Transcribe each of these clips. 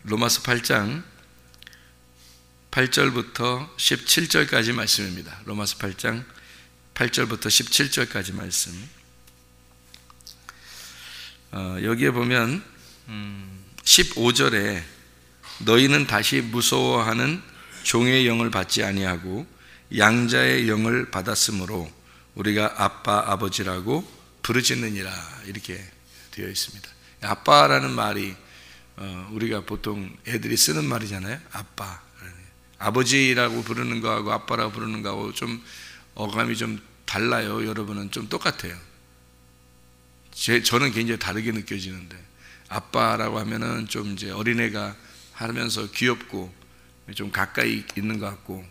로마서 8장 8절부터 17절까지 말씀입니다. 로마서 8장 8절부터 17절까지 말씀. 여기에 보면 15절에 너희는 다시 무서워하는 종의 영을 받지 아니하고 양자의 영을 받았으므로 우리가 아빠 아버지라고 부르짖느니라, 이렇게 되어 있습니다. 아빠라는 말이 우리가 보통 애들이 쓰는 말이잖아요. 아빠. 아버지라고 부르는 거하고 아빠라고 부르는 거하고 좀 어감이 좀 달라요. 여러분은 좀 똑같아요. 저는 굉장히 다르게 느껴지는데, 아빠라고 하면은 좀 이제 어린애가 하면서 귀엽고 좀 가까이 있는 것 같고,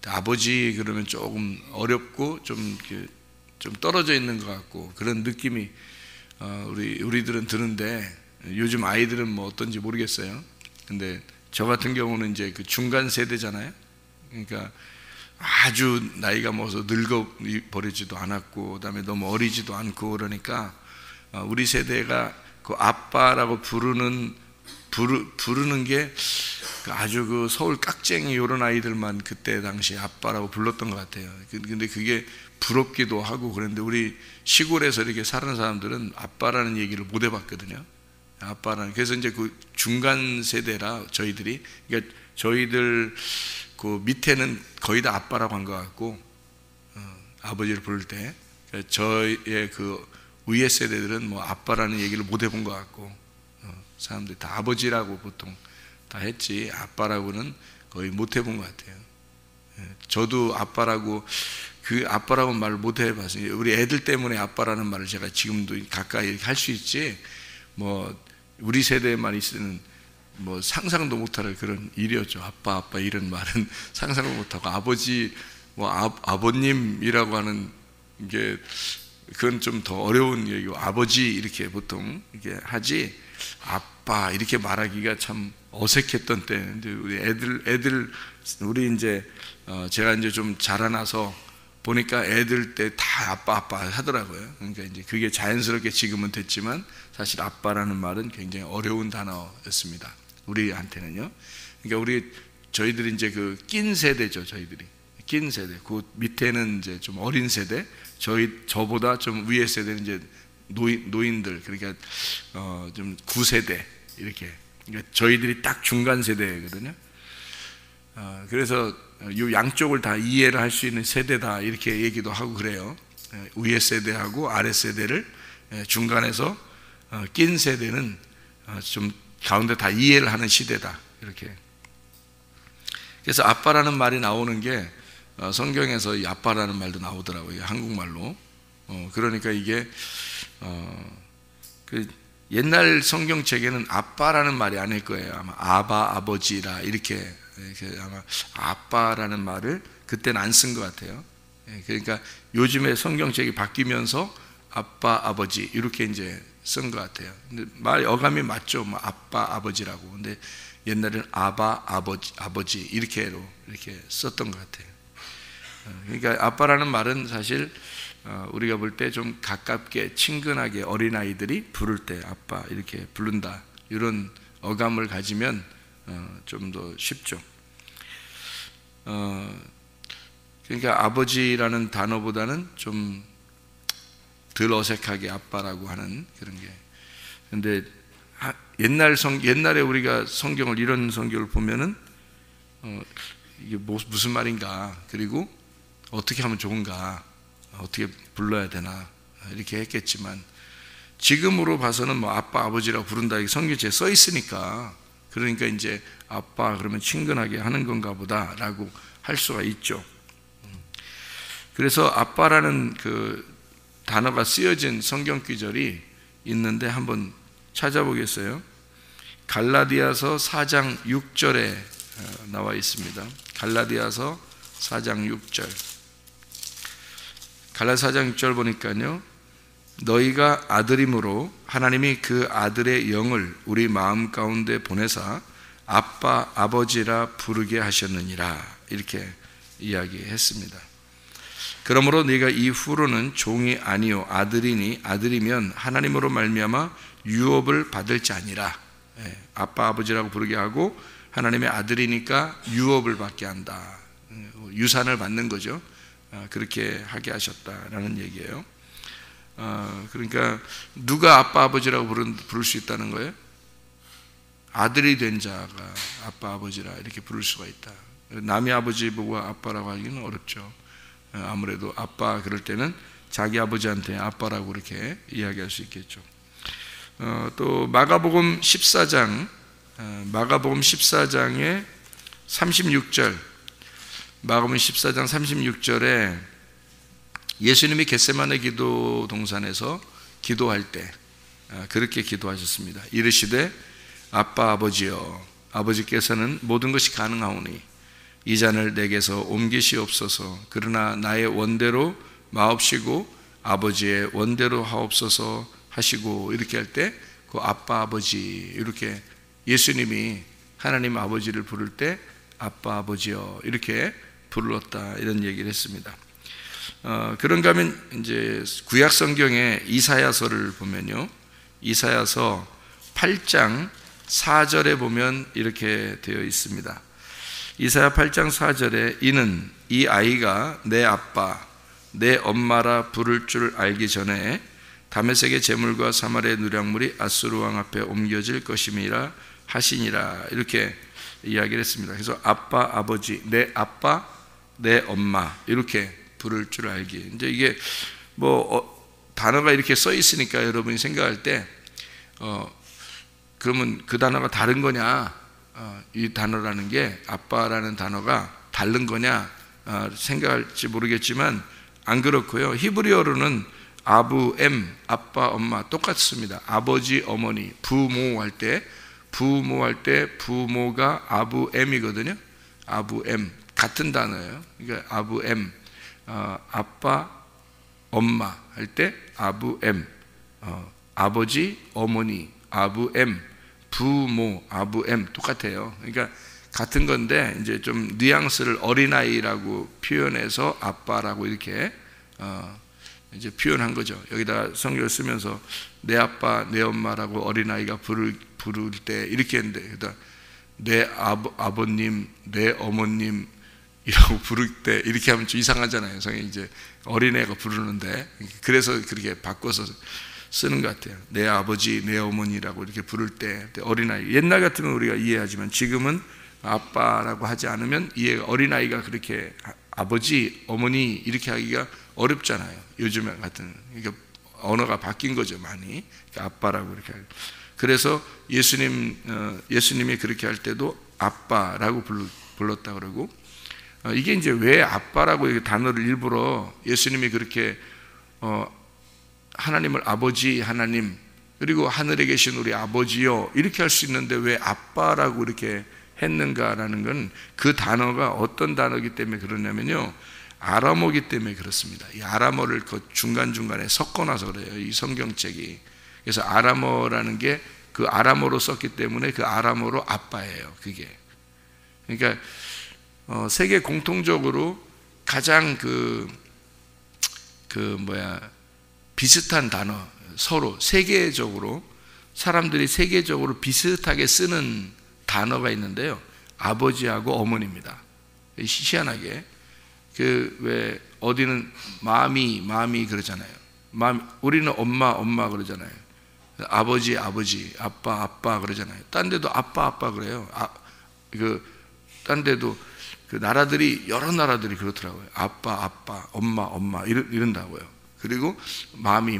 아버지 그러면 조금 어렵고 좀 떨어져 있는 것 같고, 그런 느낌이 우리들은 드는데, 요즘 아이들은 뭐 어떤지 모르겠어요. 근데 저 같은 경우는 이제 그 중간 세대잖아요. 그러니까 아주 나이가 먹어서 늙어 버리지도 않았고, 그다음에 너무 어리지도 않고, 그러니까 우리 세대가 그 아빠라고 부르는 게 아주 그 서울 깍쟁이 이런 아이들만 그때 당시 아빠라고 불렀던 것 같아요. 근데 그게 부럽기도 하고 그런데, 우리 시골에서 이렇게 사는 사람들은 아빠라는 얘기를 못 해봤거든요. 아빠라는. 그래서 이제 그 중간 세대라 저희들이, 그러니까 저희들 그 밑에는 거의 다 아빠라고 한 것 같고, 아버지를 부를 때, 그러니까 저희의 그 위에 세대들은 뭐 아빠라는 얘기를 못 해본 것 같고, 사람들이 다 아버지라고 보통 다 했지 아빠라고는 거의 못 해본 것 같아요. 저도 아빠라고 말을 못 해봤어요. 우리 애들 때문에 아빠라는 말을 제가 지금도 가까이 이렇게 할 수 있지, 뭐 우리 세대만 있으면 뭐 상상도 못할 그런 일이었죠. 아빠 이런 말은 상상도 못하고, 아버지 뭐 아버님이라고 하는 게 그건 좀 더 어려운 얘기고, 아버지 이렇게 보통 이렇게 하지 아빠 이렇게 말하기가 참 어색했던 때. 근데 우리 우리 이제 제가 이제 좀 자라나서 보니까 애들 때 다 아빠 하더라고요. 그러니까 이제 그게 자연스럽게 지금은 됐지만, 사실 아빠라는 말은 굉장히 어려운 단어였습니다. 우리한테는요. 그러니까 저희들이 이제 그 낀 세대죠. 저희들이 낀 세대. 그 밑에는 이제 좀 어린 세대, 저보다 좀 위에 세대는 이제 노인들, 그러니까 좀 9세대 이렇게. 그러니까 저희들이 딱 중간 세대거든요. 그래서 이 양쪽을 다 이해를 할 수 있는 세대다, 이렇게 얘기도 하고 그래요. 위에 세대하고 아래 세대를 중간에서 낀 세대는 좀 가운데 다 이해를 하는 시대다, 이렇게. 그래서 아빠라는 말이 나오는 게 성경에서 이 아빠라는 말도 나오더라고요, 한국말로. 그러니까 이게 그 옛날 성경책에는 아빠라는 말이 아닐 거예요. 아마 아버지라 이렇게 아마 아빠라는 말을 그때는 안 쓴 것 같아요. 그러니까 요즘에 성경책이 바뀌면서 아빠 아버지 이렇게 이제 쓴 것 같아요. 근데 말 어감이 맞죠, 뭐 아빠 아버지라고. 근데 옛날에는 아버지 이렇게 썼던 것 같아요. 그러니까 아빠라는 말은 사실 우리가 볼 때 좀 가깝게 친근하게 어린아이들이 부를 때 아빠 이렇게 부른다, 이런 어감을 가지면 좀 더 쉽죠. 그러니까 아버지라는 단어보다는 좀 덜 어색하게 아빠라고 하는 그런 게. 근데 옛날에 우리가 성경을, 이런 성경을 보면은 이게 무슨 말인가, 그리고 어떻게 하면 좋은가, 어떻게 불러야 되나, 이렇게 했겠지만, 지금으로 봐서는 뭐 아빠 아버지라고 부른다, 이게 성경책에 써 있으니까, 그러니까 이제 아빠 그러면 친근하게 하는 건가 보다라고 할 수가 있죠. 그래서 아빠라는 그 단어가 쓰여진 성경 구절이 있는데 한번 찾아보겠어요. 갈라디아서 4장 6절에 나와 있습니다. 갈라디아서 4장 6절. 갈라디아 4장 6절 보니까요, 너희가 아들임으로 하나님이 그 아들의 영을 우리 마음 가운데 보내사 아빠 아버지라 부르게 하셨느니라, 이렇게 이야기했습니다. 그러므로 네가 이후로는 종이 아니요 아들이니, 아들이면 하나님으로 말미암아 유업을 받을 자니라. 아빠 아버지라고 부르게 하고 하나님의 아들이니까 유업을 받게 한다. 유산을 받는 거죠. 그렇게 하게 하셨다라는 얘기예요. 그러니까 누가 아빠 아버지라고 부를 수 있다는 거예요? 아들이 된 자가 아빠 아버지라 이렇게 부를 수가 있다. 남의 아버지 보고 아빠라고 하기는 어렵죠. 아무래도 아빠 그럴 때는 자기 아버지한테 아빠라고 이렇게 이야기할 수 있겠죠. 또 마가복음 14장 마가복음 14장의 36절 마가복음 14장 36절에 예수님이 겟세마네 기도 동산에서 기도할 때 그렇게 기도하셨습니다. 이르시되 아빠 아버지여 아버지께서는 모든 것이 가능하오니 이 잔을 내게서 옮기시옵소서. 그러나 나의 원대로 마옵시고 아버지의 원대로 하옵소서 하시고 이렇게 할 때 그 아빠 아버지 이렇게 예수님이 하나님 아버지를 부를 때 아빠 아버지여 이렇게 불렀다 이런 얘기를 했습니다. 그런가 하면 이제 구약 성경의 이사야서를 보면요, 이사야서 8장 4절에 보면 이렇게 되어 있습니다. 이사야 8장 4절에 이는 이 아이가 내 아빠 내 엄마라 부를 줄 알기 전에 다메섹의 제물과 사마리아의 누량물이 아수르 왕 앞에 옮겨질 것임이라 하시니라 이렇게 이야기를 했습니다. 그래서 아빠 아버지 내 아빠 내 엄마 이렇게 부를 줄 알기. 이제 이게 단어가 이렇게 써 있으니까 여러분이 생각할 때 그러면 그 단어가 다른 거냐, 이 단어라는 게 아빠라는 단어가 다른 거냐 생각할지 모르겠지만 안 그렇고요. 히브리어로는 아부엠 아빠 엄마 똑같습니다. 아버지 어머니 부모할 때 부모가 아부엠이거든요. 아부엠 같은 단어예요. 그러니까 아부엠 아빠 엄마 할 때 아부엠 아버지 어머니 아부엠 부모 아부엠 똑같아요. 그러니까 같은 건데 이제 좀 뉘앙스를 어린아이라고 표현해서 아빠라고 이렇게 이제 표현한 거죠. 여기다 성경을 쓰면서 내 아빠 내 엄마라고 어린아이가 부를 때 이렇게 했는데 그러다 내 아버님 내 어머님 이라고 부를 때 이렇게 하면 좀 이상하잖아요. 성경이 이제 어린애가 부르는데 그래서 그렇게 바꿔서 쓰는 것 같아요. 내 아버지 내 어머니라고 이렇게 부를 때 어린아이, 옛날 같으면 우리가 이해하지만 지금은 아빠라고 하지 않으면 어린아이가 그렇게 아버지 어머니 이렇게 하기가 어렵잖아요. 요즘 같은 그러니까 언어가 바뀐 거죠 많이. 그러니까 아빠라고 이렇게 하고. 그래서 예수님이 그렇게 할 때도 아빠라고 불렀다 그러고, 이게 이제 왜 아빠라고 이렇게 단어를 일부러 예수님이 그렇게 하나님을 아버지 하나님 그리고 하늘에 계신 우리 아버지요 이렇게 할 수 있는데 왜 아빠라고 이렇게 했는가라는 건 그 단어가 어떤 단어이기 때문에 그러냐면요, 아람어기 때문에 그렇습니다. 이 아람어를 그 중간중간에 섞어놔서 그래요, 이 성경책이. 그래서 아람어라는 게 그 아람어로 썼기 때문에 그 아람어로 아빠예요, 그게. 그러니까 세계 공통적으로 가장 비슷한 단어, 서로 세계적으로 사람들이 세계적으로 비슷하게 쓰는 단어가 있는데요, 아버지하고 어머니입니다. 희한하게 왜 어디는 마미 그러잖아요. 우리는 엄마 그러잖아요. 아버지 아빠 그러잖아요. 딴 데도 아빠 그래요. 딴 데도 그 나라들이 여러 나라들이 그렇더라고요. 아빠 엄마 이런다고요. 그리고 마미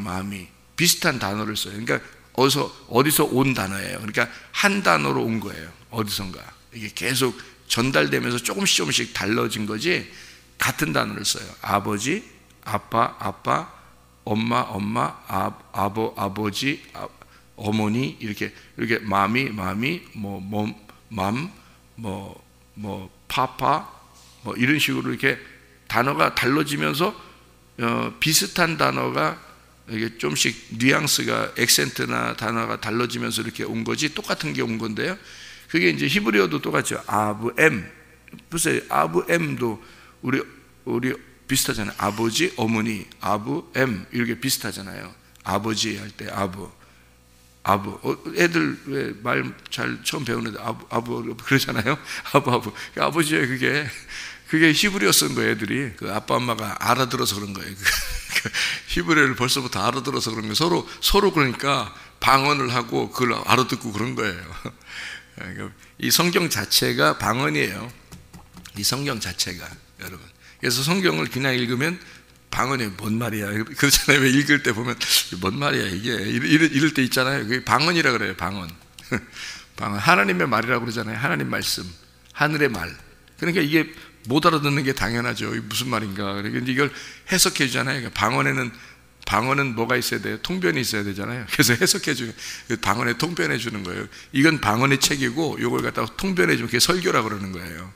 비슷한 단어를 써요. 그러니까 어디서 온 단어예요. 그러니까 한 단어로 온 거예요. 어디선가 이게 계속 전달되면서 조금씩 달라진 거지 같은 단어를 써요. 아버지 아빠 엄마 아버지 어머니 이렇게 마미 파파 이런 식으로 이렇게 단어가 달라지면서 비슷한 단어가 이게 좀씩 뉘앙스가 액센트나 단어가 달라지면서 이렇게 온 거지 똑같은 게 온 건데요. 그게 이제 히브리어도 똑같죠. 아브엠. 보세요. 아브엠도 우리 비슷하잖아요. 아버지, 어머니, 아브엠 이렇게 비슷하잖아요. 아버지 할 때 아부. 애들 왜 말 잘 처음 배우는데 아부 그러잖아요. 아버지의 그게 히브리어 쓴 거예요. 애들이 그 아빠 엄마가 알아들어서 그런 거예요. 히브리어를 벌써부터 알아들어서 그런 거예요. 서로 그러니까 방언을 하고 그걸 알아듣고 그런 거예요. 이 성경 자체가 방언이에요. 이 성경 자체가 여러분. 그래서 성경을 그냥 읽으면 방언이 뭔 말이야 그렇잖아요. 왜 읽을 때 보면 뭔 말이야 이게 이럴 때 있잖아요. 그게 방언이라 그래요. 방언. 하나님의 말이라고 그러잖아요. 하나님 말씀, 하늘의 말. 그러니까 이게 못 알아듣는 게 당연하죠. 무슨 말인가. 그런데 이걸 해석해 주잖아요. 방언은 뭐가 있어야 돼요? 통변이 있어야 되잖아요. 그래서 해석해 주는, 방언에 통변해 주는 거예요. 이건 방언의 책이고 이걸 갖다가 통변해 주면 그게 설교라고 그러는 거예요.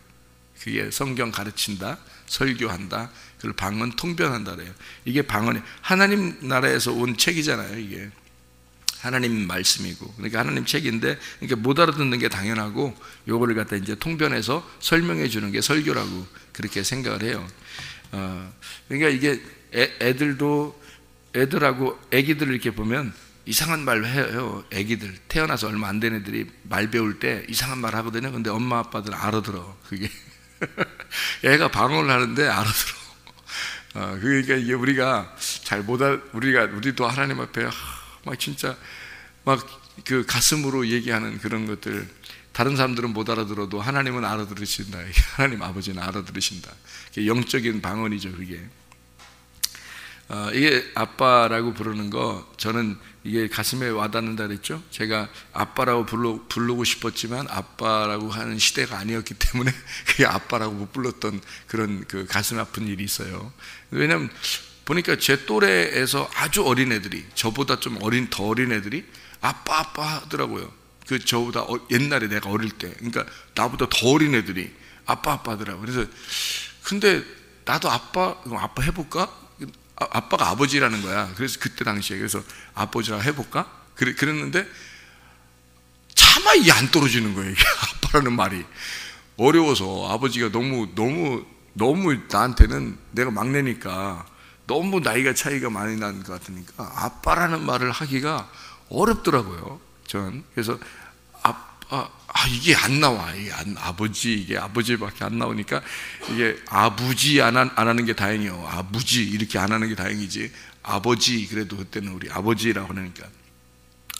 그게 성경 가르친다, 설교한다, 그걸 방언 통변한다 그래요. 이게 방언이 하나님 나라에서 온 책이잖아요. 이게 하나님 말씀이고, 그러니까 하나님 책인데, 그러니까 못 알아듣는 게 당연하고 요거를 갖다 이제 통변해서 설명해 주는 게 설교라고 그렇게 생각을 해요. 그러니까 이게 애들하고 애기들 이렇게 보면 이상한 말 해요. 애기들 태어나서 얼마 안 된 애들이 말 배울 때 이상한 말 하거든요. 근데 엄마 아빠들은 알아들어. 그게 애가 방언을 하는데 알아들어. 그러니까 이게 우리가 우리도 하나님 앞에 막 진짜 막 그 가슴으로 얘기하는 그런 것들, 다른 사람들은 못 알아들어도 하나님은 알아들으신다. 하나님 아버지는 알아들으신다. 영적인 방언이죠. 그게 이게 아빠라고 부르는 거, 저는 이게 가슴에 와닿는다 그랬죠. 제가 아빠라고 부르고 싶었지만 아빠라고 하는 시대가 아니었기 때문에 그게 아빠라고 못 불렀던 그런 그 가슴 아픈 일이 있어요. 왜냐하면 보니까 제 또래에서 아주 어린 애들이, 저보다 좀 더 어린 애들이 아빠 하더라고요. 저보다 옛날에 내가 어릴 때, 그러니까 나보다 더 어린 애들이 아빠 하더라고요. 그래서 근데 나도 아빠 해볼까? 아빠가 아버지라는 거야. 그래서 그때 당시에 그래서 아버지라 해볼까? 그랬는데 차마 이게 안 떨어지는 거예요. 이게 아빠라는 말이 어려워서. 아버지가 너무 나한테는, 내가 막내니까 너무 나이가 차이가 많이 나는 것 같으니까 아빠라는 말을 하기가 어렵더라고요. 전 그래서 이게 안 나와. 이게 아버지밖에 안 나오니까, 이게 아부지 안 하는 게 다행이요. 아부지 이렇게 안 하는 게 다행이지. 아버지, 그래도 그때는 우리 아버지라고 하니까.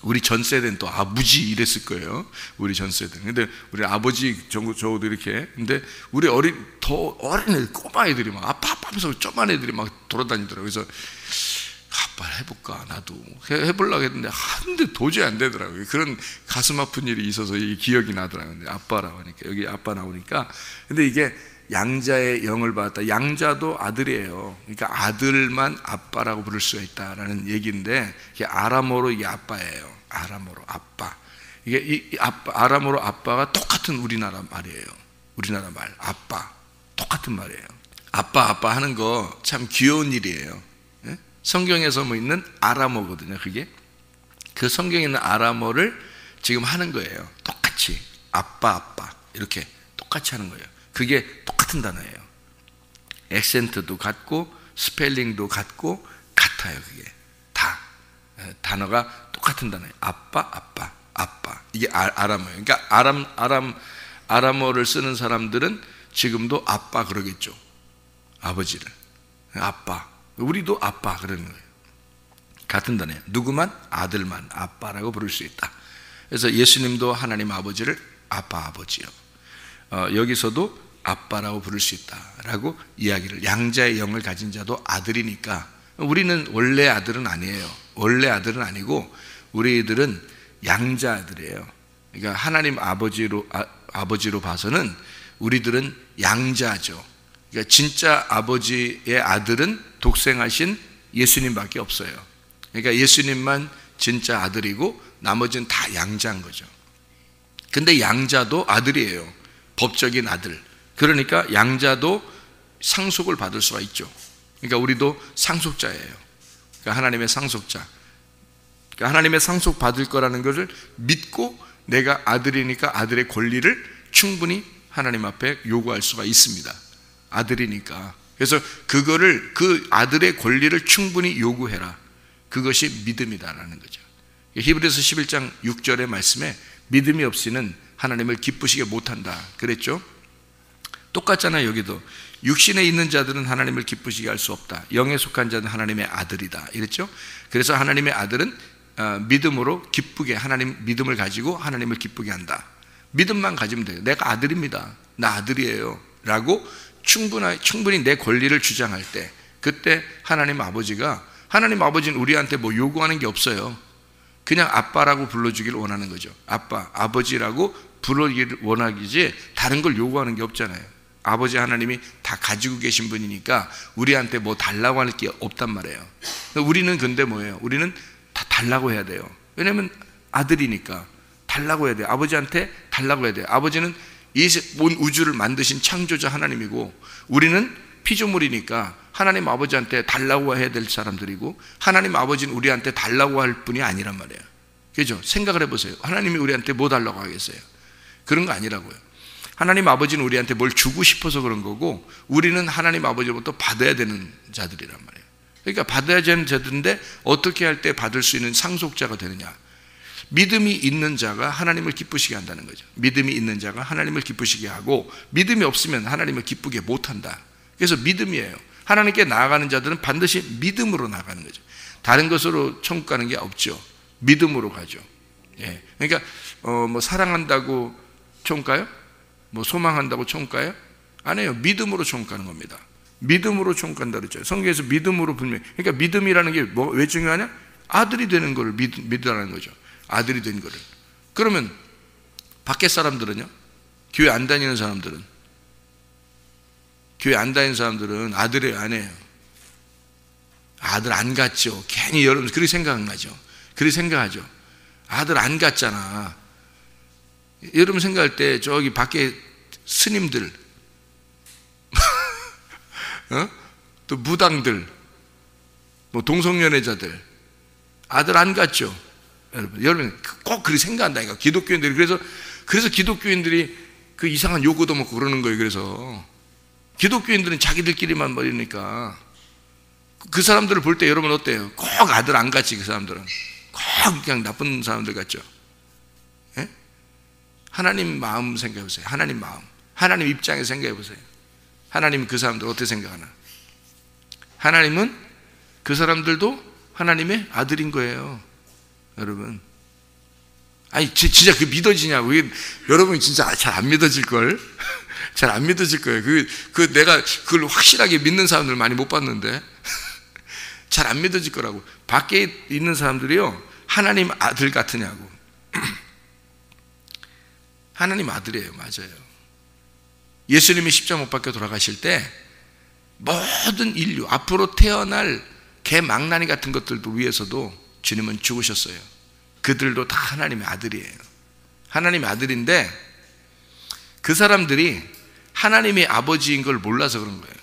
우리 전 세대는 또 아부지 이랬을 거예요. 우리 전 세대는. 근데 우리 아버지 저도 이렇게. 근데 우리 더 어린 애들, 꼬마 애들이 막 아빠 하면서 쪼만 애들이 막 돌아다니더라고요. 그래서 아빠 해볼까? 나도 해보려고 했는데 한데 도저히 안 되더라고요. 그런 가슴 아픈 일이 있어서 이 기억이 나더라고요. 근데 아빠라고 하니까, 여기 아빠 나오니까. 근데 이게 양자의 영을 받았다. 양자도 아들이에요. 그러니까 아들만 아빠라고 부를 수가 있다라는 얘기인데, 이게 아람어로 이게 아빠예요. 아람어로 아빠. 이게 아람어로 아빠가 똑같은 우리나라 말이에요. 우리나라 말 아빠 똑같은 말이에요. 아빠 하는 거 참 귀여운 일이에요. 성경에서 있는 아람어거든요. 그게 그 성경에 있는 아람어를 지금 하는 거예요. 똑같이 아빠 이렇게 똑같이 하는 거예요. 그게 똑같은 단어예요. 액센트도 같고 스펠링도 같고 같아요. 그게 다 단어가 똑같은 단어예요. 아빠. 이게 아람어예요. 그러니까 아람어를 쓰는 사람들은 지금도 아빠 그러겠죠. 아버지를 아빠. 우리도 아빠 그러는 거예요. 같은 단어예요. 누구만? 아들만 아빠라고 부를 수 있다. 그래서 예수님도 하나님 아버지를 아버지요. 여기서도 아빠라고 부를 수 있다라고 이야기를, 양자의 영을 가진 자도 아들이니까. 우리는 원래 아들은 아니에요. 원래 아들은 아니고 우리들은 양자 아들이에요. 그러니까 하나님 아버지로 봐서는 우리들은 양자죠. 그러니까 진짜 아버지의 아들은 독생하신 예수님밖에 없어요. 그러니까 예수님만 진짜 아들이고 나머지는 다 양자인 거죠. 근데 양자도 아들이에요. 법적인 아들. 그러니까 양자도 상속을 받을 수가 있죠. 그러니까 우리도 상속자예요. 그러니까 하나님의 상속자. 그러니까 하나님의 상속 받을 거라는 것을 믿고 내가 아들이니까 아들의 권리를 충분히 하나님 앞에 요구할 수가 있습니다. 아들이니까. 그래서 그 아들의 권리를 충분히 요구해라. 그것이 믿음이다라는 거죠. 히브리서 11장 6절의 말씀에 믿음이 없이는 하나님을 기쁘시게 못한다 그랬죠. 똑같잖아요. 여기도 육신에 있는 자들은 하나님을 기쁘시게 할 수 없다. 영에 속한 자는 하나님의 아들이다 이랬죠. 그래서 하나님의 아들은 믿음으로 기쁘게, 하나님 믿음을 가지고 하나님을 기쁘게 한다. 믿음만 가지면 돼요. 내가 아들입니다, 나 아들이에요 라고 충분히 내 권리를 주장할 때, 그때 하나님 아버지는 우리한테 뭐 요구하는 게 없어요. 그냥 아빠라고 불러주기를 원하는 거죠. 아빠, 아버지라고 부르기를 원하기지 다른 걸 요구하는 게 없잖아요. 아버지 하나님이 다 가지고 계신 분이니까 우리한테 뭐 달라고 할 게 없단 말이에요. 우리는 근데 뭐예요? 우리는 다 달라고 해야 돼요. 왜냐면 아들이니까 달라고 해야 돼요. 아버지한테 달라고 해야 돼요. 아버지는 이 온 우주를 만드신 창조자 하나님이고, 우리는 피조물이니까 하나님 아버지한테 달라고 해야 될 사람들이고, 하나님 아버지는 우리한테 달라고 할 분이 아니란 말이에요. 그죠? 생각을 해보세요. 하나님이 우리한테 뭐 달라고 하겠어요? 그런 거 아니라고요. 하나님 아버지는 우리한테 뭘 주고 싶어서 그런 거고, 우리는 하나님 아버지로부터 받아야 되는 자들이란 말이에요. 그러니까 받아야 되는 자들인데 어떻게 할 때 받을 수 있는 상속자가 되느냐? 믿음이 있는 자가 하나님을 기쁘시게 한다는 거죠. 믿음이 있는 자가 하나님을 기쁘시게 하고, 믿음이 없으면 하나님을 기쁘게 못한다. 그래서 믿음이에요. 하나님께 나아가는 자들은 반드시 믿음으로 나가는 거죠. 다른 것으로 천국 가는 게 없죠. 믿음으로 가죠. 예. 그러니까 뭐 사랑한다고 천국 가요? 뭐 소망한다고 천국 가요? 아니에요. 믿음으로 천국 가는 겁니다. 믿음으로 천국 간다 그랬죠. 성경에서 믿음으로 분명히. 그러니까 믿음이라는 게 뭐 왜 중요하냐? 아들이 되는 거를 믿으라는 거죠. 아들이 된 거를. 그러면 밖에 사람들은요? 교회 안 다니는 사람들은 아들이에요, 아니에요? 아들 안 갔죠. 괜히 여러분 그렇게 생각하죠. 아들 안 갔잖아. 여러분 생각할 때 저기 밖에 스님들 또 무당들, 뭐 동성연애자들 아들 안 갔죠. 여러분 꼭 그렇게 생각한다니까. 기독교인들이 그래서 기독교인들이 그 이상한 요구도 먹고 그러는 거예요. 그래서 기독교인들은 자기들끼리만 버리니까 그 사람들을 볼 때 여러분 어때요? 꼭 아들 안 갔지. 그 사람들은 꼭 그냥 나쁜 사람들 같죠. 예? 하나님 마음 생각해 보세요. 하나님 마음, 하나님 입장에서 생각해 보세요. 하나님은 그 사람들 어떻게 생각하나? 하나님은 그 사람들도 하나님의 아들인 거예요. 여러분, 아니 진짜 그 믿어지냐고? 여러분이 진짜 잘 안 믿어질걸? 잘 안 믿어질 거예요. 내가 그걸 확실하게 믿는 사람들 많이 못 봤는데 잘 안 믿어질 거라고. 밖에 있는 사람들이요, 하나님 아들 같으냐고. 하나님 아들이에요. 맞아요. 예수님이 십자가 못 박혀 돌아가실 때 모든 인류, 앞으로 태어날 개망나니 같은 것들도 위해서도 주님은 죽으셨어요. 그들도 다 하나님의 아들이에요. 하나님의 아들인데 그 사람들이 하나님의 아버지인 걸 몰라서 그런 거예요.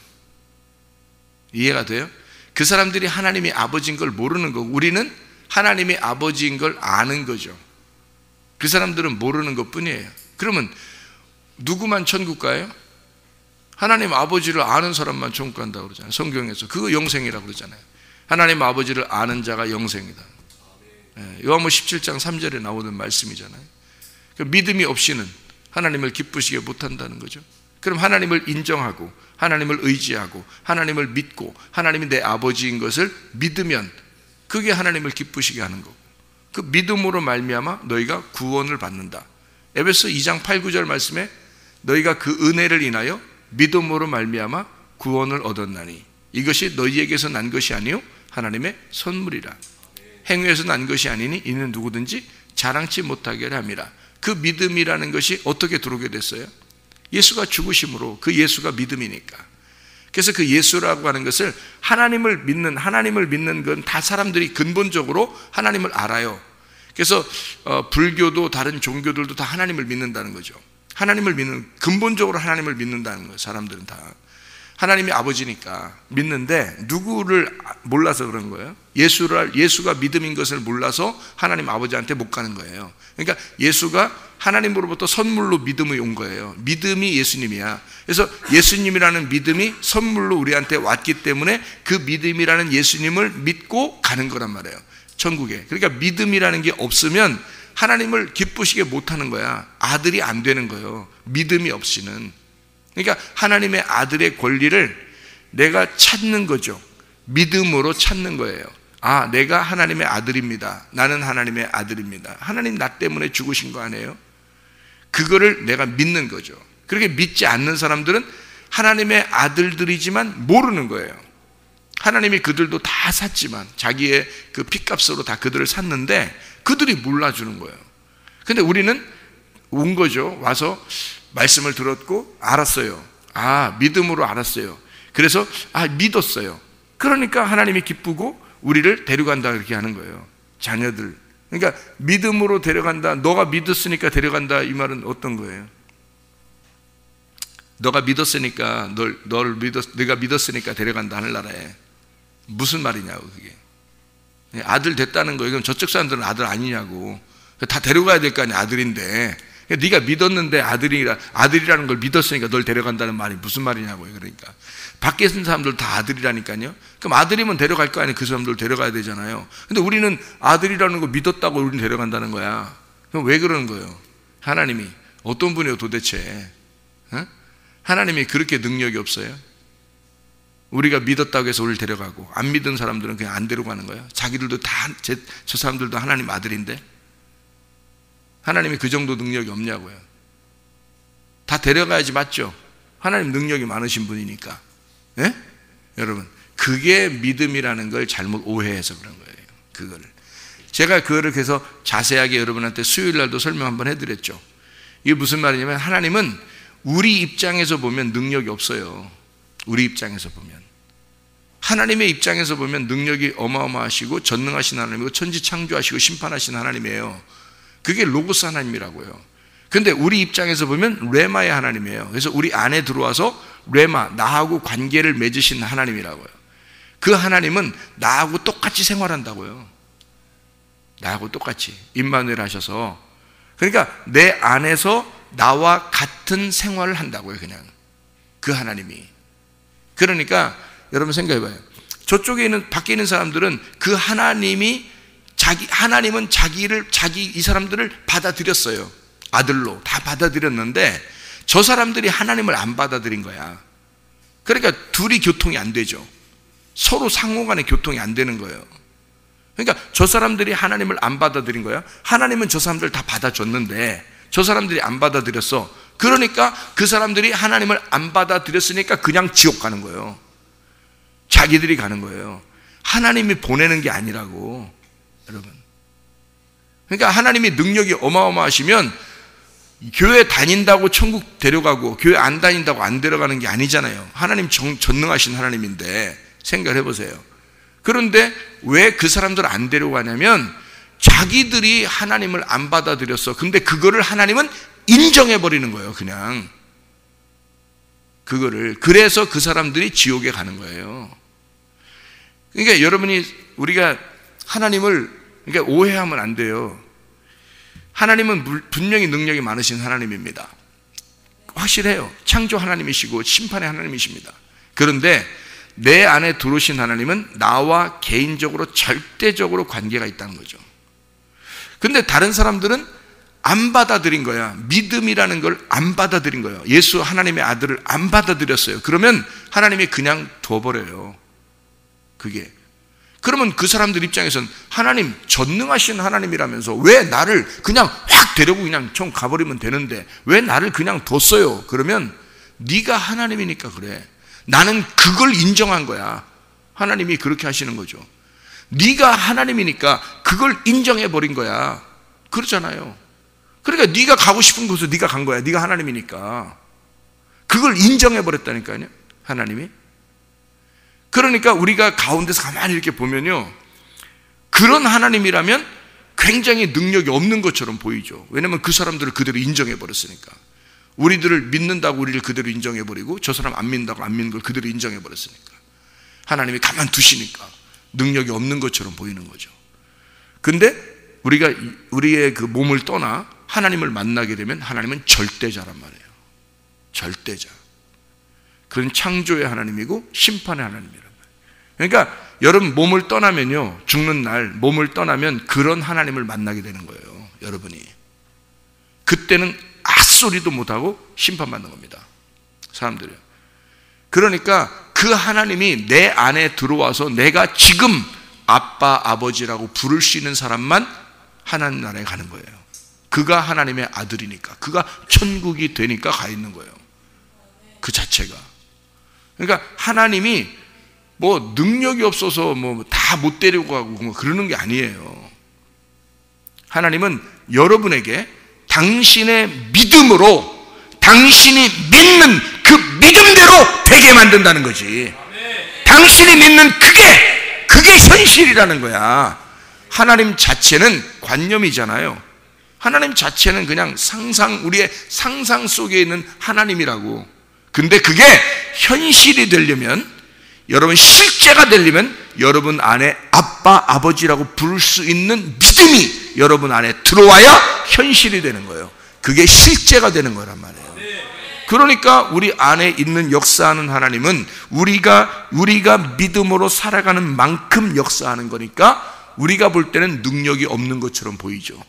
이해가 돼요? 그 사람들이 하나님의 아버지인 걸 모르는 거고, 우리는 하나님의 아버지인 걸 아는 거죠. 그 사람들은 모르는 것 뿐이에요. 그러면 누구만 천국 가요? 하나님 아버지를 아는 사람만 천국 간다고 그러잖아요. 성경에서 그거 영생이라고 그러잖아요. 하나님 아버지를 아는 자가 영생이다. 요한복음 17장 3절에 나오는 말씀이잖아요. 믿음이 없이는 하나님을 기쁘시게 못한다는 거죠. 그럼 하나님을 인정하고 하나님을 의지하고 하나님을 믿고 하나님이 내 아버지인 것을 믿으면 그게 하나님을 기쁘시게 하는 거고, 그 믿음으로 말미암아 너희가 구원을 받는다. 에베소 2장 8, 9절 말씀에 너희가 그 은혜를 인하여 믿음으로 말미암아 구원을 얻었나니 이것이 너희에게서 난 것이 아니요 하나님의 선물이라. 행위에서 난 것이 아니니 이는 누구든지 자랑치 못하게 함이라. 그 믿음이라는 것이 어떻게 들어오게 됐어요? 예수가 죽으심으로. 그 예수가 믿음이니까. 그래서 그 예수라고 하는 것을 하나님을 믿는 건 다 사람들이 근본적으로 하나님을 알아요. 그래서 불교도 다른 종교들도 다 하나님을 믿는다는 거죠. 근본적으로 하나님을 믿는다는 거예요. 사람들은 다 하나님이 아버지니까 믿는데 누구를 몰라서 그런 거예요. 예수가 믿음인 것을 몰라서 하나님 아버지한테 못 가는 거예요. 그러니까 예수가 하나님으로부터 선물로 믿음이 온 거예요. 믿음이 예수님이야. 그래서 예수님이라는 믿음이 선물로 우리한테 왔기 때문에 그 믿음이라는 예수님을 믿고 가는 거란 말이에요. 천국에. 그러니까 믿음이라는 게 없으면 하나님을 기쁘시게 못하는 거야. 아들이 안 되는 거예요. 믿음이 없이는. 그러니까 하나님의 아들의 권리를 내가 찾는 거죠. 믿음으로 찾는 거예요. 아, 내가 하나님의 아들입니다. 나는 하나님의 아들입니다. 하나님 나 때문에 죽으신 거 아니에요? 그거를 내가 믿는 거죠. 그렇게 믿지 않는 사람들은 하나님의 아들들이지만 모르는 거예요. 하나님이 그들도 다 샀지만, 자기의 그 핏값으로 다 그들을 샀는데 그들이 몰라주는 거예요. 근데 우리는 온 거죠. 와서 말씀을 들었고 알았어요. 아, 믿음으로 알았어요. 그래서 믿었어요. 그러니까 하나님이 기쁘고 우리를 데려간다, 그렇게 하는 거예요. 자녀들. 그러니까 믿음으로 데려간다, 너가 믿었으니까 데려간다, 이 말은 어떤 거예요? 너가 믿었으니까, 내가 믿었으니까 데려간다, 하늘나라에. 무슨 말이냐고, 그게. 아들 됐다는 거예요. 그럼 저쪽 사람들은 아들 아니냐고. 다 데려가야 될 거 아니야, 아들인데. 네가 믿었는데 아들이라는 걸 믿었으니까 널 데려간다는 말이 무슨 말이냐고요. 그러니까 밖에 있는 사람들 다 아들이라니까요. 그럼 아들이면 데려갈 거 아니에요. 그 사람들 데려가야 되잖아요. 근데 우리는 아들이라는 거 믿었다고 우리는 데려간다는 거야. 그럼 왜 그러는 거예요? 하나님이 어떤 분이에요 도대체? 하나님이 그렇게 능력이 없어요? 우리가 믿었다고 해서 우리를 데려가고, 안 믿은 사람들은 그냥 안 데려가는 거예요. 자기들도 다 저 사람들도 하나님 아들인데 하나님이 그 정도 능력이 없냐고요. 다 데려가야지, 맞죠? 하나님 능력이 많으신 분이니까. 예? 여러분, 그게 믿음이라는 걸 잘못 오해해서 그런 거예요. 그거를 제가 그거를 그래서 자세하게 여러분한테 수요일 날도 설명 한번 해드렸죠. 이게 무슨 말이냐면, 하나님은 우리 입장에서 보면 능력이 없어요. 우리 입장에서 보면, 하나님의 입장에서 보면 능력이 어마어마하시고 전능하신 하나님이고 천지 창조하시고 심판하신 하나님이에요. 그게 로고스 하나님이라고요. 근데 우리 입장에서 보면 레마의 하나님이에요. 그래서 우리 안에 들어와서 레마, 나하고 관계를 맺으신 하나님이라고요. 그 하나님은 나하고 똑같이 생활한다고요. 나하고 똑같이 임마누엘 하셔서, 그러니까 내 안에서 나와 같은 생활을 한다고요. 그냥 그 하나님이. 그러니까 여러분 생각해봐요. 저쪽에 있는, 밖에 있는 사람들은 그 하나님은 이 사람들을 받아들였어요. 아들로 다 받아들였는데 저 사람들이 하나님을 안 받아들인 거야. 그러니까 둘이 교통이 안 되죠. 서로 상호간에 교통이 안 되는 거예요. 그러니까 저 사람들이 하나님을 안 받아들인 거야. 하나님은 저 사람들 다 받아줬는데 저 사람들이 안 받아들였어. 그러니까 그 사람들이 하나님을 안 받아들였으니까 그냥 지옥 가는 거예요. 자기들이 가는 거예요. 하나님이 보내는 게 아니라고, 여러분. 그러니까 하나님이 능력이 어마어마하시면 교회 다닌다고 천국 데려가고 교회 안 다닌다고 안 데려가는 게 아니잖아요. 하나님 전능하신 하나님인데 생각을 해보세요. 그런데 왜 그 사람들을 안 데려가냐면 자기들이 하나님을 안 받아들였어. 근데 그거를 하나님은 인정해버리는 거예요. 그냥 그거를. 그래서 그 사람들이 지옥에 가는 거예요. 그러니까 우리가 하나님을 그러니까 오해하면 안 돼요. 하나님은 분명히 능력이 많으신 하나님입니다. 확실해요. 창조 하나님이시고 심판의 하나님이십니다. 그런데 내 안에 들어오신 하나님은 나와 개인적으로 절대적으로 관계가 있다는 거죠. 근데 다른 사람들은 안 받아들인 거야. 믿음이라는 걸 안 받아들인 거예요. 예수 하나님의 아들을 안 받아들였어요. 그러면 하나님이 그냥 둬버려요. 그게. 그러면 그 사람들 입장에서는 하나님 전능하신 하나님이라면서 왜 나를 그냥 확 데리고 그냥 좀 가버리면 되는데 왜 나를 그냥 뒀어요? 그러면 네가 하나님이니까 그래. 나는 그걸 인정한 거야. 하나님이 그렇게 하시는 거죠. 네가 하나님이니까 그걸 인정해버린 거야. 그렇잖아요. 그러니까 네가 가고 싶은 곳으로 네가 간 거야. 네가 하나님이니까. 그걸 인정해버렸다니까요, 하나님이. 그러니까 우리가 가운데서 가만히 이렇게 보면요, 그런 하나님이라면 굉장히 능력이 없는 것처럼 보이죠. 왜냐하면 그 사람들을 그대로 인정해버렸으니까. 우리들을 믿는다고 우리를 그대로 인정해버리고 저 사람 안 믿는다고 안 믿는 걸 그대로 인정해버렸으니까 하나님이 가만두시니까 능력이 없는 것처럼 보이는 거죠. 근데 우리가 우리의 그 몸을 떠나 하나님을 만나게 되면 하나님은 절대자란 말이에요. 절대자. 그건 창조의 하나님이고 심판의 하나님이란 말이에요. 그러니까 여러분 몸을 떠나면요, 죽는 날 몸을 떠나면 그런 하나님을 만나게 되는 거예요. 여러분이 그때는 앗소리도 못하고 심판받는 겁니다, 사람들이. 그러니까 그 하나님이 내 안에 들어와서 내가 지금 아빠 아버지라고 부를 수 있는 사람만 하나님 나라에 가는 거예요. 그가 하나님의 아들이니까, 그가 천국이 되니까 가 있는 거예요, 그 자체가. 그러니까 하나님이 뭐 능력이 없어서 뭐 다 못 데리고 가고 뭐 그러는 게 아니에요. 하나님은 여러분에게 당신의 믿음으로, 당신이 믿는 그 믿음대로 되게 만든다는 거지. 당신이 믿는 그게 현실이라는 거야. 하나님 자체는 관념이잖아요. 하나님 자체는 그냥 우리의 상상 속에 있는 하나님이라고. 근데 그게 현실이 되려면, 여러분 실제가 되려면 여러분 안에 아빠 아버지라고 부를 수 있는 믿음이 여러분 안에 들어와야 현실이 되는 거예요. 그게 실제가 되는 거란 말이에요. 그러니까 우리 안에 있는 역사하는 하나님은 우리가 믿음으로 살아가는 만큼 역사하는 거니까 우리가 볼 때는 능력이 없는 것처럼 보이죠,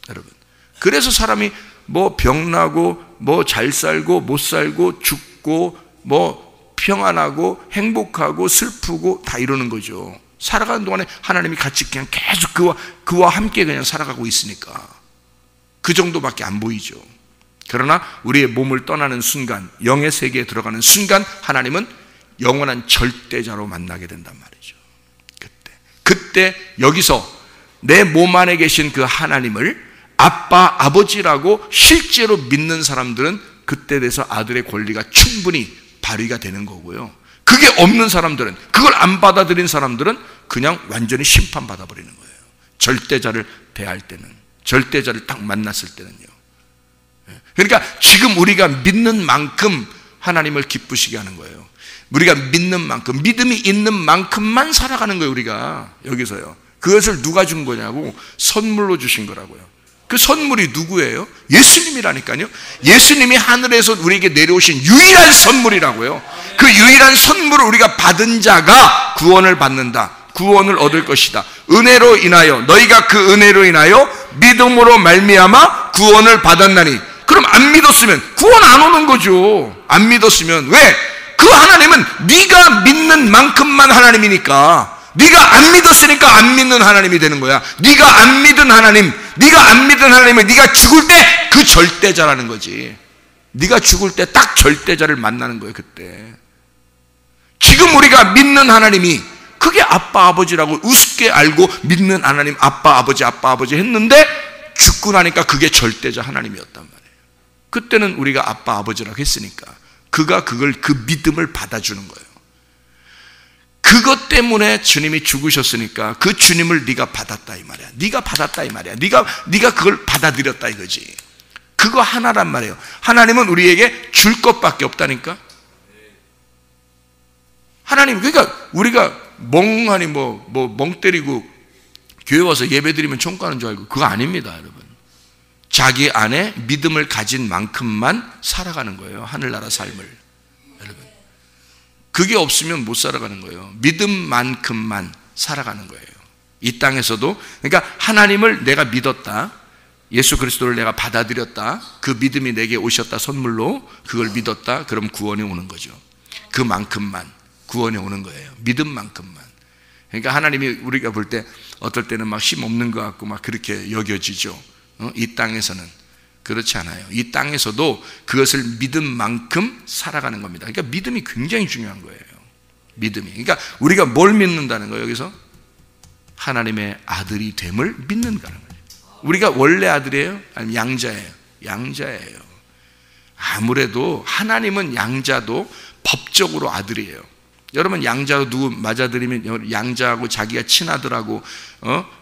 여러분. 그래서 사람이 뭐 병나고 뭐 잘 살고 못 살고 죽고 뭐 평안하고 행복하고 슬프고 다 이러는 거죠. 살아가는 동안에 하나님이 같이 그냥 계속 그와 함께 그냥 살아가고 있으니까 그 정도밖에 안 보이죠. 그러나 우리의 몸을 떠나는 순간, 영의 세계에 들어가는 순간 하나님은 영원한 절대자로 만나게 된단 말이죠. 그때 여기서 내 몸 안에 계신 그 하나님을 아빠 아버지라고 실제로 믿는 사람들은 그때 돼서 아들의 권리가 충분히 발휘가 되는 거고요. 그게 없는 사람들은, 그걸 안 받아들인 사람들은 그냥 완전히 심판받아 버리는 거예요. 절대자를 대할 때는, 절대자를 딱 만났을 때는요. 그러니까 지금 우리가 믿는 만큼 하나님을 기쁘시게 하는 거예요. 우리가 믿는 만큼, 믿음이 있는 만큼만 살아가는 거예요, 우리가 여기서요. 그것을 누가 준 거냐고, 선물로 주신 거라고요. 그 선물이 누구예요? 예수님이라니까요. 예수님이 하늘에서 우리에게 내려오신 유일한 선물이라고요. 그 유일한 선물을 우리가 받은 자가 구원을 받는다, 구원을 얻을 것이다. 은혜로 인하여, 너희가 그 은혜로 인하여 믿음으로 말미암아 구원을 받았나니. 그럼 안 믿었으면 구원 안 오는 거죠. 안 믿었으면. 왜? 그 하나님은 네가 믿는 만큼만 하나님이니까. 네가 안 믿었으니까 안 믿는 하나님이 되는 거야. 네가 안 믿은 하나님, 네가 안 믿은 하나님은 네가 죽을 때 그 절대자라는 거지. 네가 죽을 때 딱 절대자를 만나는 거예요, 그때. 지금 우리가 믿는 하나님이 그게 아빠 아버지라고 우습게 알고 믿는 하나님, 아빠 아버지 했는데 죽고 나니까 그게 절대자 하나님이었단 말이에요. 그때는 우리가 아빠 아버지라고 했으니까 그가 그 믿음을 받아주는 거예요. 그것 때문에 주님이 죽으셨으니까 그 주님을 네가 받았다 이 말이야. 네가 받았다 이 말이야. 네가 그걸 받아들였다 이거지. 그거 하나란 말이에요. 하나님은 우리에게 줄 것밖에 없다니까. 하나님, 그러니까 우리가 멍하니 멍 때리고 교회 와서 예배 드리면 천국 가는 줄 알고, 그거 아닙니다, 여러분. 자기 안에 믿음을 가진 만큼만 살아가는 거예요, 하늘나라 삶을. 여러분, 그게 없으면 못 살아가는 거예요. 믿음만큼만 살아가는 거예요. 이 땅에서도. 그러니까 하나님을 내가 믿었다, 예수 그리스도를 내가 받아들였다, 그 믿음이 내게 오셨다, 선물로 그걸 믿었다, 그럼 구원이 오는 거죠. 그만큼만 구원이 오는 거예요. 믿음만큼만. 그러니까 하나님이 우리가 볼 때 어떨 때는 막 힘 없는 것 같고 막 그렇게 여겨지죠. 이 땅에서는 그렇지 않아요. 이 땅에서도 그것을 믿은 만큼 살아가는 겁니다. 그러니까 믿음이 굉장히 중요한 거예요. 믿음이. 그러니까 우리가 뭘 믿는다는 거예요, 여기서? 하나님의 아들이 됨을 믿는다는 거예요. 우리가 원래 아들이에요? 아니면 양자예요? 양자예요. 아무래도 하나님은 양자도 법적으로 아들이에요. 여러분, 양자로 누구 맞아들이면 양자하고 자기가 친아들하고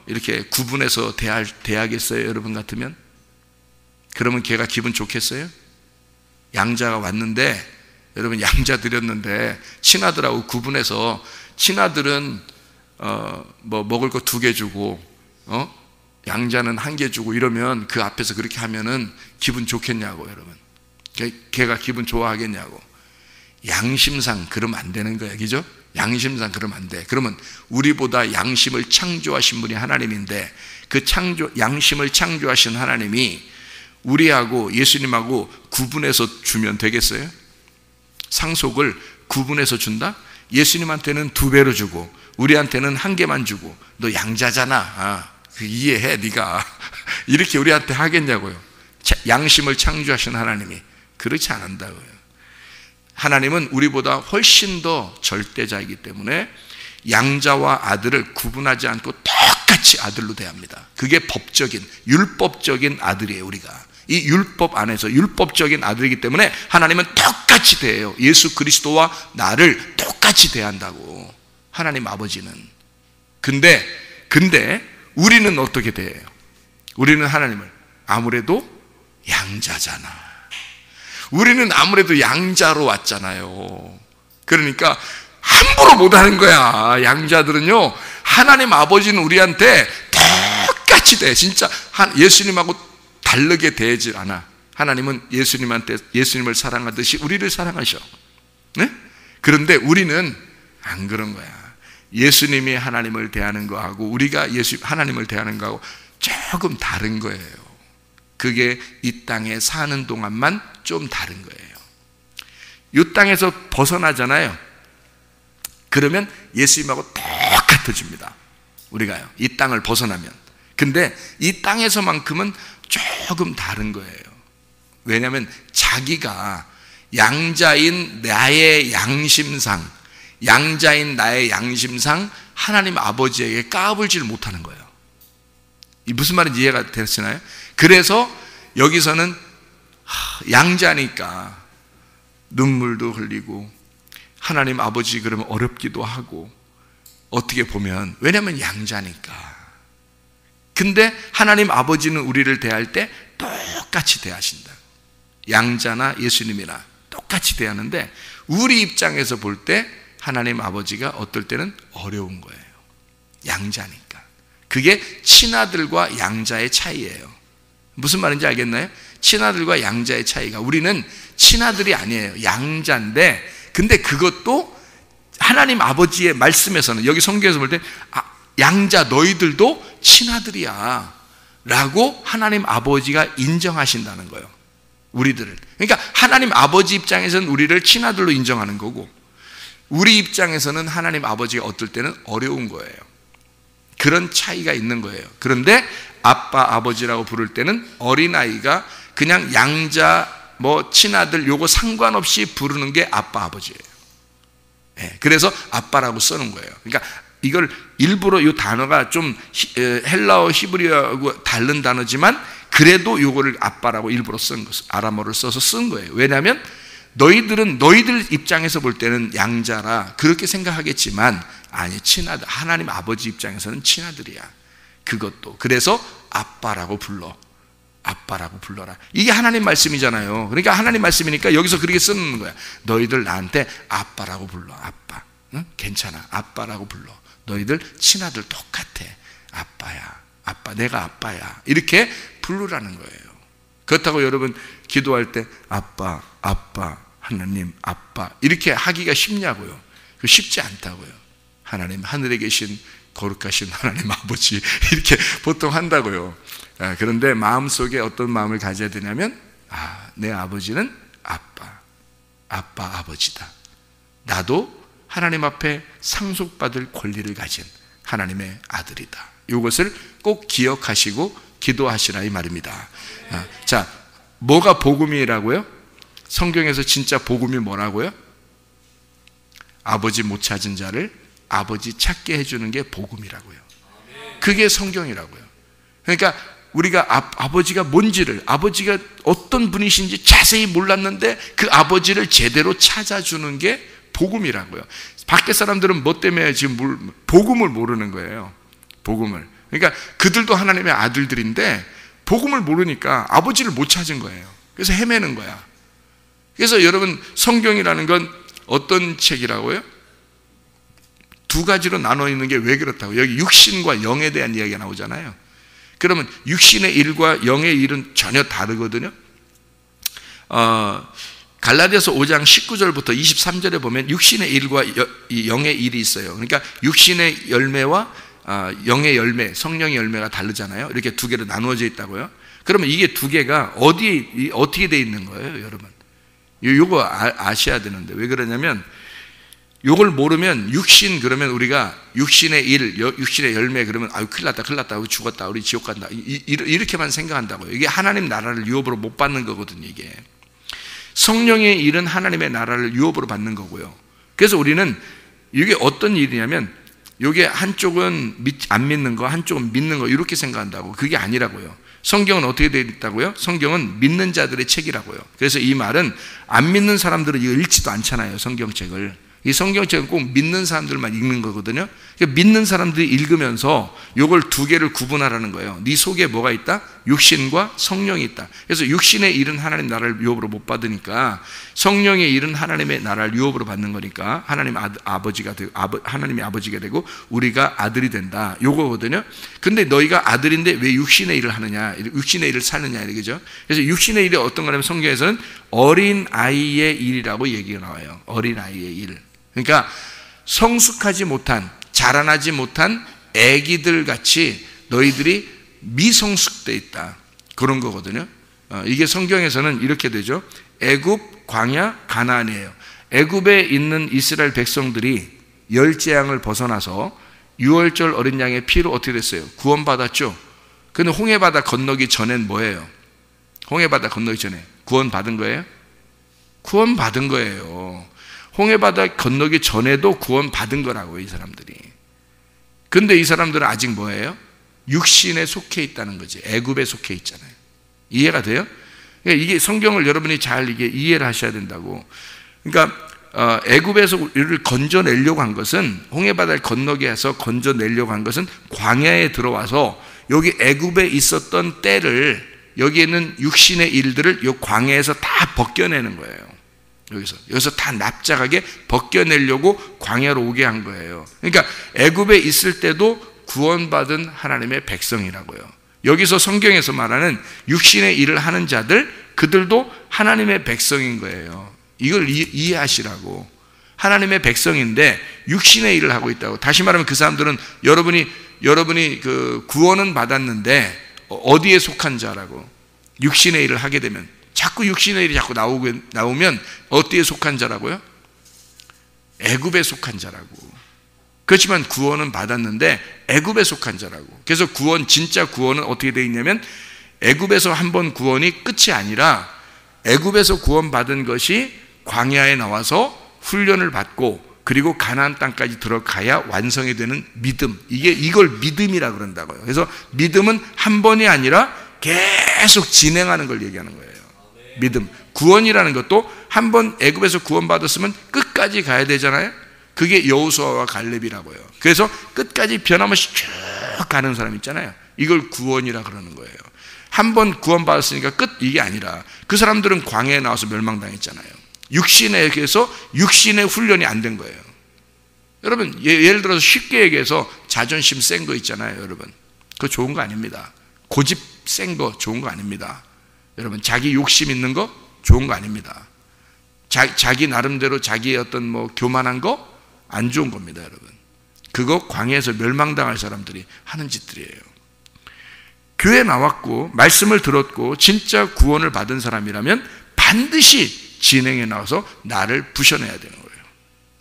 이렇게 구분해서 대하겠어요? 여러분 같으면? 그러면 걔가 기분 좋겠어요? 양자가 왔는데, 여러분 양자 드렸는데 친아들하고 구분해서, 친아들은 뭐 먹을 거 2개 주고 양자는 1개 주고 이러면 그 앞에서 그렇게 하면은 기분 좋겠냐고, 여러분. 걔가 기분 좋아하겠냐고. 양심상 그러면 안 되는 거야, 그죠? 양심상 그러면 안 돼. 그러면 우리보다 양심을 창조하신 분이 하나님인데 그 양심을 창조하신 하나님이 우리하고 예수님하고 구분해서 주면 되겠어요? 상속을 구분해서 준다? 예수님한테는 2배로 주고 우리한테는 1개만 주고 너 양자잖아. 이해해 네가. 이렇게 우리한테 하겠냐고요. 양심을 창조하신 하나님이 그렇지 않는다고요. 하나님은 우리보다 훨씬 더 절대자이기 때문에 양자와 아들을 구분하지 않고 똑같이 아들로 대합니다. 그게 법적인 율법적인 아들이에요. 우리가 이 율법 안에서 율법적인 아들이기 때문에 하나님은 똑같이 대해요. 예수 그리스도와 나를 똑같이 대한다고 하나님 아버지는. 근데 우리는 어떻게 대해요? 우리는 하나님을 아무래도 양자잖아. 우리는 아무래도 양자로 왔잖아요. 그러니까 함부로 못하는 거야. 양자들은요, 하나님 아버지는 우리한테 똑같이 대. 진짜 예수님하고 다르게 대하지 않아. 하나님은 예수님을 사랑하듯이 우리를 사랑하셔. 네? 그런데 우리는 안 그런 거야. 예수님이 하나님을 대하는 거하고 우리가 하나님을 대하는 거하고 조금 다른 거예요. 그게 이 땅에 사는 동안만 좀 다른 거예요. 이 땅에서 벗어나잖아요. 그러면 예수님하고 똑같아집니다. 우리가요. 이 땅을 벗어나면. 근데 이 땅에서만큼은 조금 다른 거예요. 왜냐하면 자기가 양자인 나의 양심상 하나님 아버지에게 까불지를 못하는 거예요. 이 무슨 말인지 이해가 되시나요? 그래서 여기서는 양자니까 눈물도 흘리고 하나님 아버지 그러면 어렵기도 하고 어떻게 보면 왜냐하면 양자니까. 근데 하나님 아버지는 우리를 대할 때 똑같이 대하신다. 양자나 예수님이나 똑같이 대하는데 우리 입장에서 볼 때 하나님 아버지가 어떨 때는 어려운 거예요. 양자니까. 그게 친아들과 양자의 차이예요. 무슨 말인지 알겠나요? 친아들과 양자의 차이가, 우리는 친아들이 아니에요. 양자인데, 근데 그것도 하나님 아버지의 말씀에서는, 여기 성경에서 볼 때 양자 너희들도 친아들이야 라고 하나님 아버지가 인정하신다는 거예요. 우리들을. 그러니까 하나님 아버지 입장에서는 우리를 친아들로 인정하는 거고 우리 입장에서는 하나님 아버지가 어떨 때는 어려운 거예요. 그런 차이가 있는 거예요. 그런데 아빠 아버지라고 부를 때는 어린아이가 그냥 양자 친아들 요거 상관없이 부르는 게 아빠 아버지예요. 그래서 아빠라고 쓰는 거예요. 그러니까 이걸 일부러 이 단어가 좀 헬라어 히브리어하고 다른 단어지만 그래도 요거를 아빠라고 일부러 쓴 거, 아람어를 써서 쓴 거예요. 왜냐하면 너희들 입장에서 볼 때는 양자라 그렇게 생각하겠지만 아니, 친아들, 하나님 아버지 입장에서는 친아들이야. 그것도. 그래서 아빠라고 불러라. 이게 하나님 말씀이잖아요. 그러니까 하나님 말씀이니까 여기서 그렇게 쓰는 거야. 너희들 나한테 아빠라고 불러. 아빠. 응? 괜찮아. 아빠라고 불러. 너희들 친아들 똑같아. 아빠야. 아빠. 내가 아빠야. 이렇게 부르라는 거예요. 그렇다고 여러분 기도할 때 아빠, 하나님, 아빠 이렇게 하기가 쉽냐고요? 쉽지 않다고요. 하나님, 하늘에 계신 거룩하신 하나님 아버지 이렇게 보통 한다고요. 그런데 마음속에 어떤 마음을 가져야 되냐면 내 아버지는 아빠 아버지다. 나도 하나님 앞에 상속받을 권리를 가진 하나님의 아들이다. 이것을 꼭 기억하시고 기도하시라 이 말입니다. 자, 뭐가 복음이라고요? 성경에서 진짜 복음이 뭐라고요? 아버지 못 찾은 자를 아버지 찾게 해주는 게 복음이라고요. 그게 성경이라고요. 그러니까 우리가 아버지가 뭔지를, 아버지가 어떤 분이신지 자세히 몰랐는데 그 아버지를 제대로 찾아주는 게 복음이라고요. 밖에 사람들은 뭐 때문에 지금 복음을 모르는 거예요. 복음을. 그러니까 그들도 하나님의 아들들인데 복음을 모르니까 아버지를 못 찾은 거예요. 그래서 헤매는 거야. 그래서 여러분 성경이라는 건 어떤 책이라고요? 두 가지로 나눠 있는 게 왜 그렇다고? 여기 육신과 영에 대한 이야기가 나오잖아요. 그러면 육신의 일과 영의 일은 전혀 다르거든요. 갈라디아서 5장 19절부터 23절에 보면 육신의 일과 영의 일이 있어요. 그러니까 육신의 열매와 영의 열매, 성령의 열매가 다르잖아요. 이렇게 두 개로 나누어져 있다고요. 그러면 이게 두 개가 어떻게 돼 있는 거예요, 여러분? 요거 아셔야 되는데, 왜 그러냐면 요걸 모르면 육신, 그러면 우리가 육신의 일, 육신의 열매, 그러면 아유 큰일 났다 우리 죽었다, 우리 지옥 간다, 이렇게만 생각한다고요. 이게 하나님 나라를 유업으로 못 받는 거거든요. 이게 성령의 일은 하나님의 나라를 유업으로 받는 거고요. 그래서 우리는 이게 어떤 일이냐면, 이게 한쪽은 안 믿는 거, 한쪽은 믿는 거, 이렇게 생각한다고. 그게 아니라고요. 성경은 어떻게 되어 있다고요? 성경은 믿는 자들의 책이라고요. 그래서 이 말은 안 믿는 사람들은 이거 읽지도 않잖아요, 성경책을. 이 성경책은 꼭 믿는 사람들만 읽는 거거든요. 그러니까 믿는 사람들이 읽으면서 이걸 두 개를 구분하라는 거예요. 네 속에 뭐가 있다? 육신과 성령이 있다. 그래서 육신의 일은 하나님 나라를 유업으로 못 받으니까, 성령의 일은 하나님의 나라를 유업으로 받는 거니까 하나님이 아버지가 되고 우리가 아들이 된다, 요거거든요. 근데 너희가 아들인데 왜 육신의 일을 하느냐, 육신의 일을 사느냐, 이거죠. 그래서 육신의 일이 어떤 거냐면 성경에서는 어린 아이의 일이라고 얘기가 나와요. 어린 아이의 일. 그러니까 성숙하지 못한, 자라나지 못한 애기들 같이 너희들이 미성숙돼 있다, 그런 거거든요. 이게 성경에서는 이렇게 되죠. 애굽, 광야, 가나안이에요. 애굽에 있는 이스라엘 백성들이 열 재앙을 벗어나서 유월절 어린 양의 피로 어떻게 됐어요? 구원받았죠. 근데 홍해바다 건너기 전엔 뭐예요? 홍해바다 건너기 전에 구원받은 거예요? 구원받은 거예요. 홍해바다 건너기 전에도 구원받은 거라고요, 이 사람들이. 근데 이 사람들은 아직 뭐예요? 육신에 속해 있다는 거지. 애굽에 속해 있잖아요. 이해가 돼요? 그러니까 이게 성경을 여러분이 잘 이게 이해를 하셔야 된다고. 그러니까 애굽에서 우리를 건져내려고 한 것은, 홍해바다를 건너게 해서 건져내려고 한 것은 광야에 들어와서 여기 애굽에 있었던 때를, 여기 있는 육신의 일들을 이 광야에서 다 벗겨내는 거예요. 여기서 다 납작하게 벗겨내려고 광야로 오게 한 거예요. 그러니까 애굽에 있을 때도 구원받은 하나님의 백성이라고요. 여기서 성경에서 말하는 육신의 일을 하는 자들, 그들도 하나님의 백성인 거예요. 이걸 이해하시라고. 하나님의 백성인데 육신의 일을 하고 있다고. 다시 말하면 그 사람들은 여러분이 그 구원은 받았는데 어디에 속한 자라고. 육신의 일을 하게 되면, 자꾸 육신의 일이 자꾸 나오면 어디에 속한 자라고요? 애굽에 속한 자라고. 그렇지만 구원은 받았는데 애굽에 속한 자라고. 그래서 진짜 구원은 어떻게 되어 있냐면, 애굽에서 한번 구원이 끝이 아니라 애굽에서 구원받은 것이 광야에 나와서 훈련을 받고 그리고 가나안 땅까지 들어가야 완성이 되는 믿음. 이걸 믿음이라 그런다고요. 그래서 믿음은 한 번이 아니라 계속 진행하는 걸 얘기하는 거예요. 믿음. 구원이라는 것도 한 번 애굽에서 구원받았으면 끝까지 가야 되잖아요. 그게 여호수아와 갈렙이라고요. 그래서 끝까지 변함없이 쭉 가는 사람 있잖아요. 이걸 구원이라 그러는 거예요. 한 번 구원받았으니까 끝, 이게 아니라 그 사람들은 광야에 나와서 멸망당했잖아요. 육신에게서 육신의 훈련이 안 된 거예요. 여러분, 예를 들어서 쉽게 얘기해서 자존심 센 거 있잖아요, 여러분. 그거 좋은 거 아닙니다. 고집 센 거 좋은 거 아닙니다. 여러분, 자기 욕심 있는 거 좋은 거 아닙니다. 자기 나름대로 자기의 어떤 교만한 거 안 좋은 겁니다, 여러분. 그거 광야에서 멸망당할 사람들이 하는 짓들이에요. 교회 나왔고 말씀을 들었고 진짜 구원을 받은 사람이라면 반드시 진행에 나와서 나를 부셔내야 되는 거예요.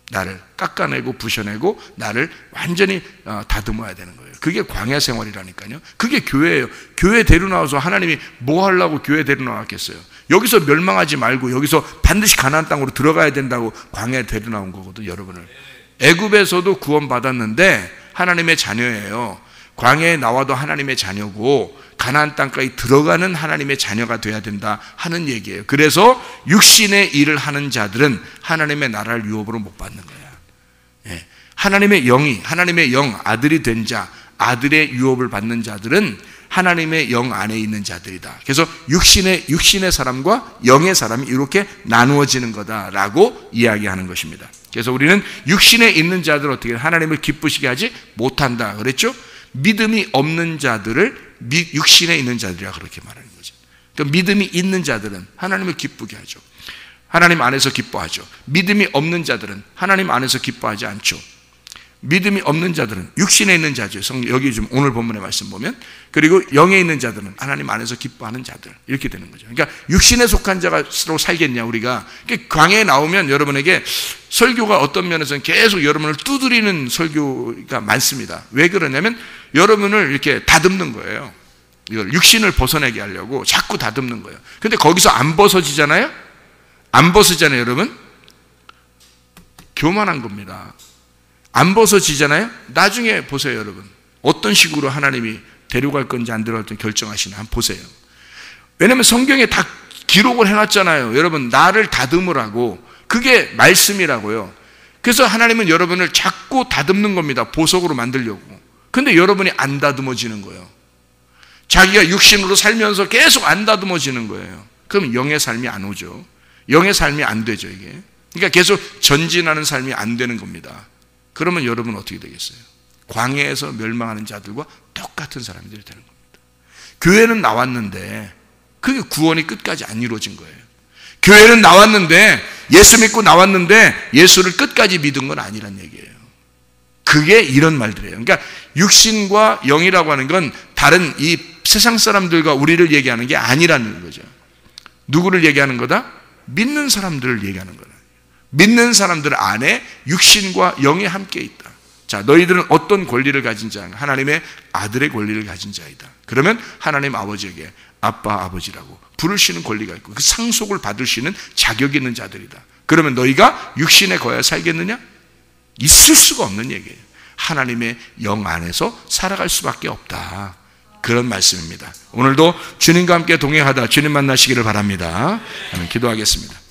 나를 깎아내고 부셔내고 나를 완전히 다듬어야 되는 거예요. 그게 광야 생활이라니까요. 그게 교회예요. 교회 데리고 나와서 하나님이 뭐 하려고 교회 데리고 나왔겠어요? 여기서 멸망하지 말고 여기서 반드시 가나안 땅으로 들어가야 된다고 광야에 데리고 나온 거거든요, 여러분을. 애굽에서도 구원받았는데 하나님의 자녀예요. 광야에 나와도 하나님의 자녀고 가나안 땅까지 들어가는 하나님의 자녀가 돼야 된다 하는 얘기예요. 그래서 육신의 일을 하는 자들은 하나님의 나라를 유업으로 못 받는 거야. 하나님의 영, 아들이 된 자, 아들의 유업을 받는 자들은 하나님의 영 안에 있는 자들이다. 그래서 육신의 사람과 영의 사람이 이렇게 나누어지는 거다라고 이야기하는 것입니다. 그래서 우리는 육신에 있는 자들을 어떻게 하나님을 기쁘시게 하지 못한다 그랬죠? 믿음이 없는 자들을 육신에 있는 자들이라 그렇게 말하는 거죠. 그러니까 믿음이 있는 자들은 하나님을 기쁘게 하죠. 하나님 안에서 기뻐하죠. 믿음이 없는 자들은 하나님 안에서 기뻐하지 않죠. 믿음이 없는 자들은 육신에 있는 자죠. 여기 좀 오늘 본문의 말씀 보면, 그리고 영에 있는 자들은 하나님 안에서 기뻐하는 자들, 이렇게 되는 거죠. 그러니까 육신에 속한 자로 살겠냐 우리가. 강해에 나오면 여러분에게 설교가 어떤 면에서는 계속 여러분을 두드리는 설교가 많습니다. 왜 그러냐면 여러분을 이렇게 다듬는 거예요. 이걸 육신을 벗어내게 하려고 자꾸 다듬는 거예요. 근데 거기서 안 벗어지잖아요. 안 벗어지잖아요, 여러분. 교만한 겁니다. 안 벗어지잖아요. 나중에 보세요, 여러분. 어떤 식으로 하나님이 데려갈 건지 안 데려갈 건지 결정하시나 한번 보세요. 왜냐하면 성경에 다 기록을 해놨잖아요. 여러분, 나를 다듬으라고. 그게 말씀이라고요. 그래서 하나님은 여러분을 자꾸 다듬는 겁니다. 보석으로 만들려고. 근데 여러분이 안 다듬어지는 거예요. 자기가 육신으로 살면서 계속 안 다듬어지는 거예요. 그럼 영의 삶이 안 오죠. 영의 삶이 안 되죠, 이게. 그러니까 계속 전진하는 삶이 안 되는 겁니다. 그러면 여러분 어떻게 되겠어요? 광야에서 멸망하는 자들과 똑같은 사람들이 되는 겁니다. 교회는 나왔는데 그게 구원이 끝까지 안 이루어진 거예요. 교회는 나왔는데, 예수 믿고 나왔는데 예수를 끝까지 믿은 건 아니란 얘기예요. 그게 이런 말들이에요. 그러니까 육신과 영이라고 하는 건 다른 이 세상 사람들과 우리를 얘기하는 게 아니라는 거죠. 누구를 얘기하는 거다? 믿는 사람들을 얘기하는 거다. 믿는 사람들 안에 육신과 영이 함께 있다. 자, 너희들은 어떤 권리를 가진 자? 하나님의 아들의 권리를 가진 자이다. 그러면 하나님 아버지에게 아빠, 아버지라고 부르시는 권리가 있고 그 상속을 받을 수 있는 자격이 있는 자들이다. 그러면 너희가 육신에 거하여 살겠느냐? 있을 수가 없는 얘기예요. 하나님의 영 안에서 살아갈 수밖에 없다. 그런 말씀입니다. 오늘도 주님과 함께 동행하다 주님 만나시기를 바랍니다. 기도하겠습니다.